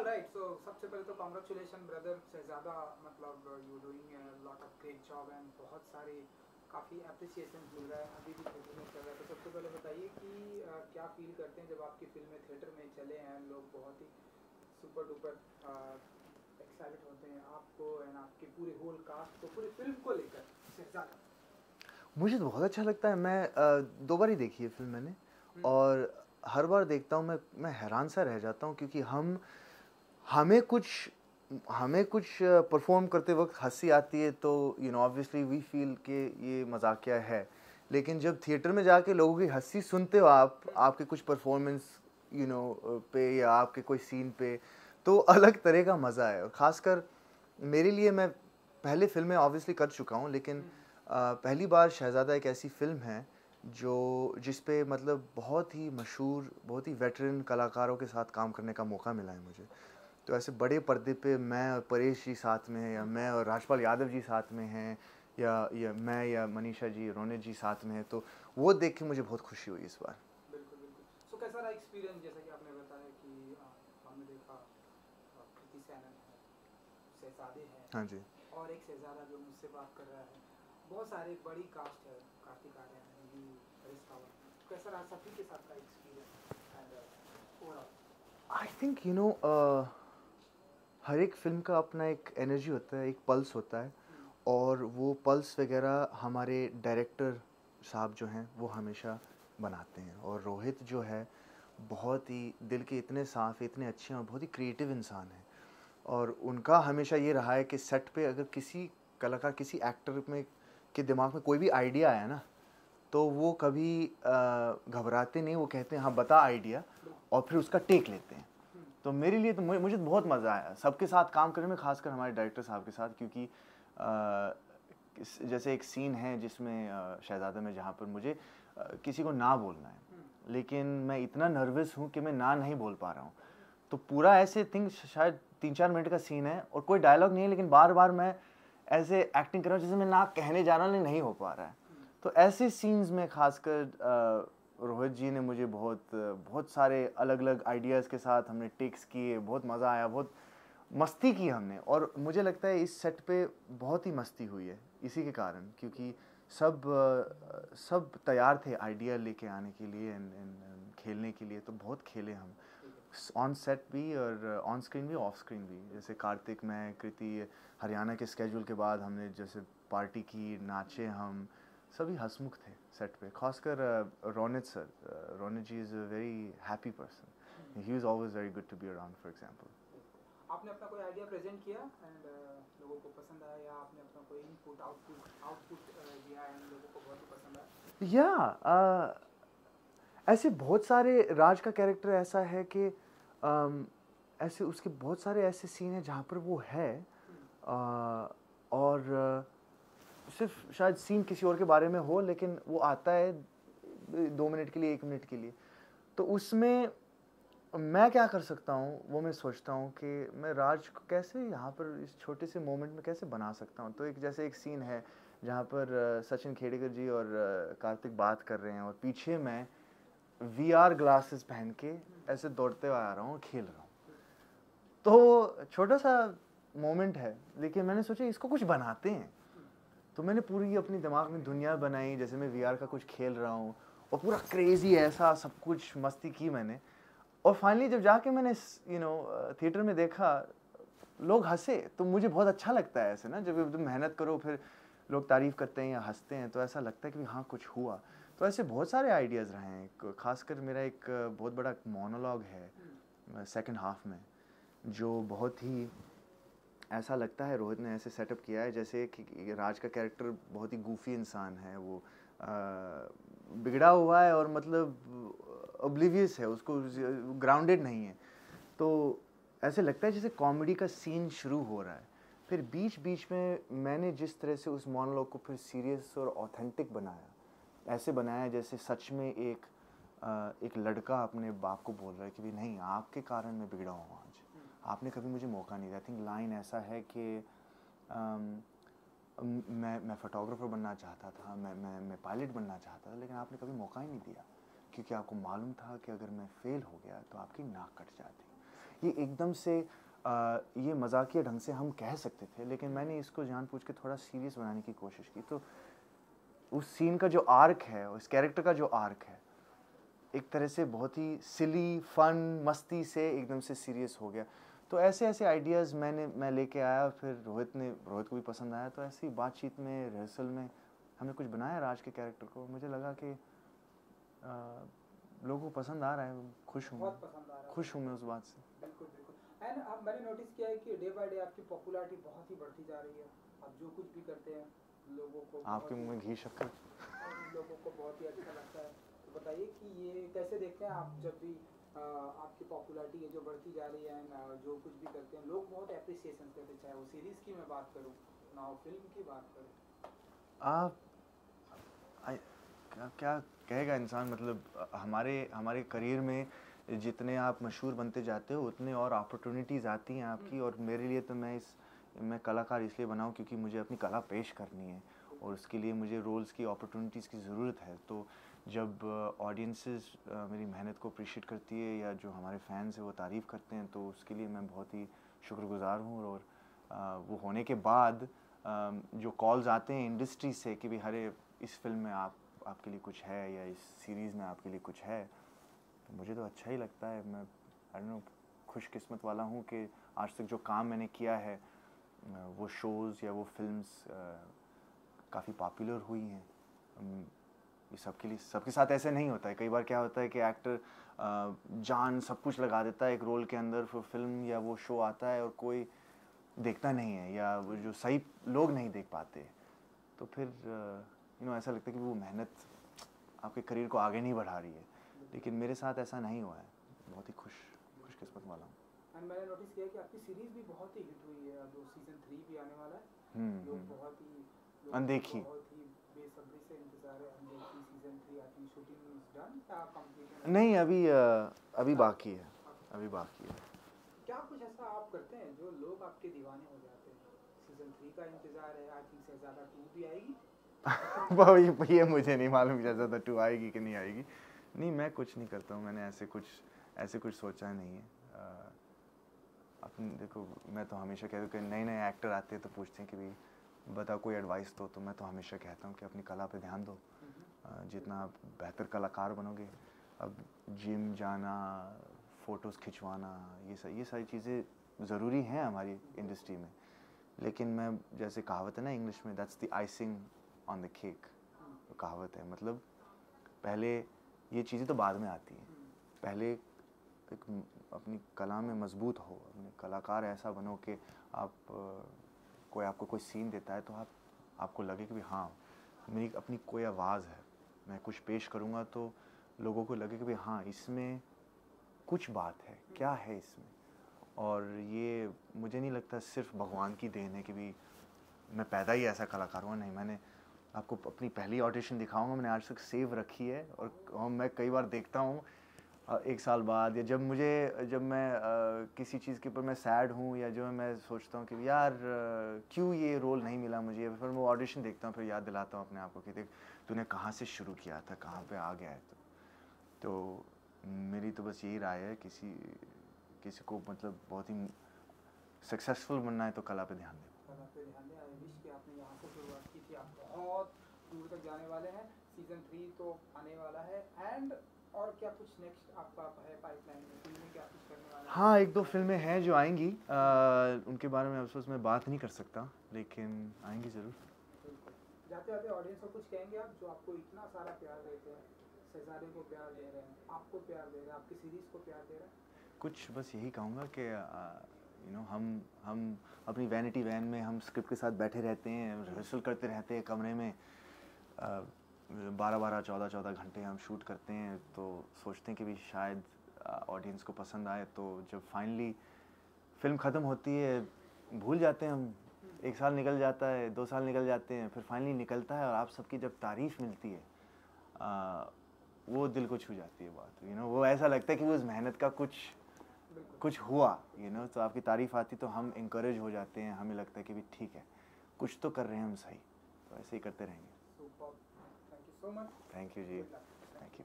Right, सो सबसे पहले तो कांग्रेचुलेशन ब्रदर शहजादा, मतलब you doing a lot of great job and बहुत सारे काफ़ी अप्रिसिएशन मिल रहा है, अभी भी थिएटर में चल रहा है। तो सबसे पहले बताइए कि क्या फील करते हैं जब आपकी फिल्में थिएटर में चले हैं, लोग बहुत ही सुपर डुपर एक्साइटेड होते हैं आपको एंड आपके पूरे होल कास्ट को, पूरी फिल्म को लेकर शहजादा। मुझे तो बहुत अच्छा लगता है। मैं 2 बार ही देखी है फ़िल्म मैंने, हम्म, और हर बार देखता हूँ मैं हैरान सा रह जाता हूँ, क्योंकि हमें कुछ हमें कुछ परफ़ॉर्म करते वक़्त हँसी आती है, तो ऑब्वियसली वी फ़ील कि ये मज़ाकिया है। लेकिन जब थिएटर में जाके लोगों की हँसी सुनते हो आप, आपके कुछ परफ़ॉर्मेंस पे या आपके कोई सीन पे, तो अलग तरह का मज़ा है। और ख़ासकर मेरे लिए, मैं पहले फ़िल्में ऑब्वियसली कर चुका हूँ, लेकिन पहली बार शहज़ादा एक ऐसी फ़िल्म है जिस पे मतलब बहुत ही मशहूर, बहुत ही वेटरन कलाकारों के साथ काम करने का मौका मिला है मुझे। तो ऐसे बड़े पर्दे पे मैं और परेश जी साथ में हैं, या मैं और राजपाल यादव जी साथ में हैं, या मैं या मनीषा जी, रोनित जी साथ में हैं, तो वो देख के मुझे बहुत खुशी हुई इस बार। बिल्कुल बिल्कुल। सो कैसा रहा एक्सपीरियंस, जैसा कि आपने बताया कि हमने देखा कृति सैनन है, शहजादे हैं, हाँ जी। और एक शहजादा जो मुझसे बात कर रहा है, बहुत सारे बड़ी कास्ट है, कार्तिक आर्यन है, यू, हरीश रावत। कैसा रहा सभी के साथ का experience and overall? I think हर एक फ़िल्म का अपना एक एनर्जी होता है, एक पल्स होता है, और वो पल्स वगैरह हमारे डायरेक्टर साहब जो हैं वो हमेशा बनाते हैं। और रोहित जो है, बहुत ही दिल के इतने साफ़, इतने अच्छे हैं और बहुत ही क्रिएटिव इंसान हैं। और उनका हमेशा ये रहा है कि सेट पे अगर किसी कलाकार, किसी एक्टर में के दिमाग में कोई भी आइडिया आया ना, तो वो कभी घबराते नहीं, वो कहते हैं हाँ बता आइडिया, और फिर उसका टेक लेते हैं। तो मेरे लिए तो मुझे तो बहुत मज़ा आया सबके साथ काम करने में, खासकर हमारे डायरेक्टर साहब के साथ, क्योंकि जैसे एक सीन है जिसमें शहज़ादा में, जहाँ पर मुझे किसी को ना बोलना है, लेकिन मैं इतना नर्वस हूँ कि मैं ना नहीं बोल पा रहा हूँ। तो पूरा ऐसे थिंक शायद 3-4 मिनट का सीन है और कोई डायलॉग नहीं है, लेकिन बार बार मैं ऐसे एक्टिंग कर रहा हूँ जैसे मैं ना कहने जा रहा हूँ, लेकिन नहीं हो पा रहा है। तो ऐसे सीन्स में खासकर रोहित जी ने मुझे बहुत सारे अलग अलग आइडियाज़ के साथ हमने टेक्स किए, बहुत मज़ा आया, बहुत मस्ती की हमने। और मुझे लगता है इस सेट पे बहुत ही मस्ती हुई है इसी के कारण, क्योंकि सब तैयार थे आइडिया लेके आने के लिए, एंड खेलने के लिए। तो बहुत खेले हम, ऑन सेट भी और ऑन स्क्रीन भी, ऑफ स्क्रीन भी। जैसे कार्तिक, मैं, कृति, हरियाणा के स्केड्यूल के बाद हमने जैसे पार्टी की, नाचे हम, सभी हंसमुख थे सेट पे। खासकर Ronit sir, Ronit ji is a very happy person, he is always very good to be around, for example. आपने अपना कोई आइडिया प्रेजेंट किया एंड लोगों को पसंद आया, या आपने अपना कोई इनपुट आउटपुट आउटपुट दिया एंड लोगों को बहुत ही पसंद आया? या ऐसे बहुत सारे, राज का कैरेक्टर ऐसा है कि ऐसे उसके बहुत सारे ऐसे सीन हैं जहाँ पर वो है, और सिर्फ शायद सीन किसी और के बारे में हो, लेकिन वो आता है 2 मिनट के लिए, 1 मिनट के लिए। तो उसमें मैं क्या कर सकता हूँ, वो मैं सोचता हूँ कि मैं राज को कैसे यहाँ पर इस छोटे से मोमेंट में कैसे बना सकता हूँ। तो जैसे एक सीन है जहाँ पर सचिन खेड़ेकर जी और कार्तिक बात कर रहे हैं, और पीछे मैं VR ग्लासेस पहन के ऐसे दौड़ते हुए आ रहा हूँ, खेल रहा हूँ। तो छोटा सा मोमेंट है, लेकिन मैंने सोचा इसको कुछ बनाते हैं। तो मैंने पूरी अपनी दिमाग में दुनिया बनाई, जैसे मैं VR का कुछ खेल रहा हूँ, और पूरा क्रेजी ऐसा सब कुछ मस्ती की मैंने। और फाइनली जब जाके मैंने थिएटर में देखा, लोग हंसे, तो मुझे बहुत अच्छा लगता है ऐसे ना, जब तुम मेहनत करो फिर लोग तारीफ करते हैं या हंसते हैं, तो ऐसा लगता है कि हाँ कुछ हुआ। तो ऐसे बहुत सारे आइडियाज़ रहे हैं। खासकर मेरा एक बहुत बड़ा मोनोलॉग है सेकंड हाफ में, जो बहुत ही ऐसा लगता है रोहित ने ऐसे सेटअप किया है जैसे कि राज का कैरेक्टर बहुत ही गूफी इंसान है, वो बिगड़ा हुआ है और मतलब ओब्लिवियस है, उसको ग्राउंडेड नहीं है। तो ऐसे लगता है जैसे कॉमेडी का सीन शुरू हो रहा है, फिर बीच बीच में मैंने जिस तरह से उस मोनोलॉग को फिर सीरियस और ऑथेंटिक बनाया, ऐसे बनाया जैसे सच में एक लड़का अपने बाप को बोल रहा है कि भी नहीं, आपके कारण मैं बिगड़ा हूँ आज, आपने कभी मुझे मौका नहीं दिया। आई थिंक लाइन ऐसा है कि मैं फोटोग्राफर बनना चाहता था, मैं पायलट बनना चाहता था, लेकिन आपने कभी मौका ही नहीं दिया, क्योंकि आपको मालूम था कि अगर मैं फेल हो गया तो आपकी नाक कट जाती। ये एकदम से ये मजाकिया ढंग से हम कह सकते थे, लेकिन मैंने इसको जानबूझ के थोड़ा सीरियस बनाने की कोशिश की। तो उस सीन का जो आर्क है, उस कैरेक्टर का जो आर्क है, एक तरह से बहुत ही सिली फन मस्ती से एकदम से सीरियस हो गया। तो ऐसे ऐसे आइडियाज़ मैं लेके आया, फिर रोहित को भी पसंद आया। तो ऐसी बातचीत में, रिहर्सल में हमने कुछ बनाया राज के कैरेक्टर को। मुझे लगा कि लोगों को पसंद आ रहा है, खुश हूँ, बहुत पसंद आ रहा है। खुश हूँ मैं उस बात से। बिल्कुल बिल्कुल। एंड अब मैंने नोटिस किया है कि डे बाय डे आपकी पॉपुलैरिटी बहुत ही बढ़ती जा रही है। आप जो कुछ भी करते हैं लोगों को आपके मुंह में घी शक्कर लोगों को बहुत ही अच्छा लगता है। तो बताइए कि ये कैसे देखते हैं आप, जब भी आपकी पॉपुलैरिटी है जो बढ़ती जा रही है एंड जो कुछ भी करते हैं लोग बहुत एप्रिसिएशन करते हैं, चाहे वो सीरीज़ की मैं बात करूँ ना फिल्म की बात करूँ। आप क्या कहेगा इंसान। मतलब हमारे करियर में जितने आप मशहूर बनते जाते हो उतने और अपॉर्चुनिटीज़ आती हैं आपकी। और मेरे लिए तो मैं कलाकार इसलिए बनाऊँ क्योंकि मुझे अपनी कला पेश करनी है, और उसके लिए मुझे रोल्स की, अपॉर्चुनिटीज़ की ज़रूरत है। तो जब ऑडियंसेस मेरी मेहनत को अप्रिशिएट करती है, या जो हमारे फैंस हैं वो तारीफ़ करते हैं, तो उसके लिए मैं बहुत ही शुक्रगुज़ार हूँ। और वो होने के बाद जो कॉल्स आते हैं इंडस्ट्री से कि भाई अरे इस फिल्म में आपके लिए कुछ है, या इस सीरीज़ में आपके लिए कुछ है, तो मुझे तो अच्छा ही लगता है। मैं आई डोंट नो, खुशकिस्मत वाला हूँ कि आज तक जो काम मैंने किया है वो शोज़ या वो फिल्म्स काफ़ी पॉपुलर हुई हैं। ये सबके साथ ऐसे नहीं होता है। कई बार क्या होता है कि एक्टर जान सब कुछ लगा देता है एक रोल के अंदर, फिर फिल्म या वो शो आता है और कोई देखता नहीं है, या वो जो सही लोग नहीं देख पाते, तो फिर ऐसा लगता है कि वो मेहनत आपके करियर को आगे नहीं बढ़ा रही है। लेकिन मेरे साथ ऐसा नहीं हुआ है। बहुत ही खुशकिस्मत वाला हूँ। एंड मैंने नोटिस किया कि आपकी सीरीज़ भी बहुत ही हिट हुई है, जो सीज़न 3 भी आने वाला है। लोग बहुत ही अनदेखी बेसब्री से इंतज़ार है। अनदेखी season 3 I think shooting is done या कंप्लीट? नहीं, अभी बाकी है, अभी बाकी है। क्या कुछ ऐसा आप करते हैं जो लोग आपके दीवाने हो जाते हैं? सीज़न 3 का इंतज़ार है, आई थिंक शहज़ादा 2 भी आएगी। ये मुझे नहीं मालूम शहज़ादा 2 आएगी कि नहीं आएगी। नहीं, मैं कुछ नहीं करता हूँ। मैंने ऐसे कुछ सोचा नहीं है। अपने देखो, मैं तो हमेशा कहता हूँ कि नए एक्टर आते हैं तो पूछते हैं कि भाई बताओ कोई एडवाइस दो, तो मैं तो हमेशा कहता हूँ कि अपनी कला पे ध्यान दो। जितना आप बेहतर कलाकार बनोगे, अब जिम जाना, फ़ोटोज़ खिंचवाना, ये सारी चीज़ें ज़रूरी हैं हमारी इंडस्ट्री में। लेकिन मैं, जैसे कहावत है ना इंग्लिश में, that's the icing on the cake, कहावत है। मतलब पहले ये चीज़ें तो बाद में आती हैं। पहले एक अपनी कला में मजबूत हो, अपने कलाकार ऐसा बनो कि आप आपको कोई सीन देता है तो आपको लगे कि हाँ, मेरी अपनी कोई आवाज़ है, मैं कुछ पेश करूँगा तो लोगों को लगे कि भाई हाँ, इसमें कुछ बात है, क्या है इसमें। और ये मुझे नहीं लगता सिर्फ भगवान की देन है कि भी मैं पैदा ही ऐसा कलाकार हुआ। नहीं, मैंने आपको अपनी पहली ऑडिशन दिखाऊंगा, मैंने आज तक सेव रखी है। और मैं कई बार देखता हूँ 1 साल बाद, या जब मैं किसी चीज़ के ऊपर मैं सैड हूँ, या जो मैं सोचता हूँ कि यार क्यों ये रोल नहीं मिला मुझे, फिर मैं ऑडिशन देखता हूँ, फिर याद दिलाता हूँ अपने आप को कि देख तूने कहाँ से शुरू किया था, कहाँ पे आ गया है। तो मेरी तो बस यही राय है, किसी को मतलब बहुत ही सक्सेसफुल बनना है तो कला पे ध्यान दें। कला पे ध्यान दें। आई विश कि आपने यहाँ से शुरुआत की थी, आप बहुत दूर तक जाने वाले हैं। सीज़न 3 तो आने वाला है। एंड और क्या कुछ नेक्स्ट आपका है पाइपलाइन में, फिल्में क्या कुछ करने वाले हैं? हाँ, 1-2 फिल्में हैं जो आएंगी। उनके बारे में अफसोस मैं बात नहीं कर सकता, लेकिन आएंगी ज़रूर। बिल्कुल। जाते जाते ऑडियंस को कुछ कहेंगे आप, जो आपको इतना सारा प्यार देते हैं, शहज़ादे को प्यार दे रहे हैं, आपको प्यार दे रहे हैं, आपकी सीरीज़ को प्यार दे रहे हैं? कुछ बस यही कहूँगा कि हम अपनी वैनिटी वैन में हम स्क्रिप्ट के साथ बैठे रहते हैं, रिहर्सल करते रहते हैं कमरे में। 12-12, 14-14 घंटे हम शूट करते हैं, तो सोचते हैं कि भी शायद ऑडियंस को पसंद आए। तो जब फाइनली फिल्म ख़त्म होती है, भूल जाते हैं हम। 1 साल निकल जाता है, 2 साल निकल जाते हैं, फिर फाइनली निकलता है और आप सबकी जब तारीफ़ मिलती है, वो दिल को छू जाती है बात। वो ऐसा लगता है कि वो उस मेहनत का कुछ हुआ। तो आपकी तारीफ़ आती तो हम इंकरेज हो जाते हैं, हमें लगता है कि भी ठीक है, कुछ तो कर रहे हैं हम सही। तो ऐसे ही करते रहेंगे। Super, thank you so much. Thank you जी, थैंक यू।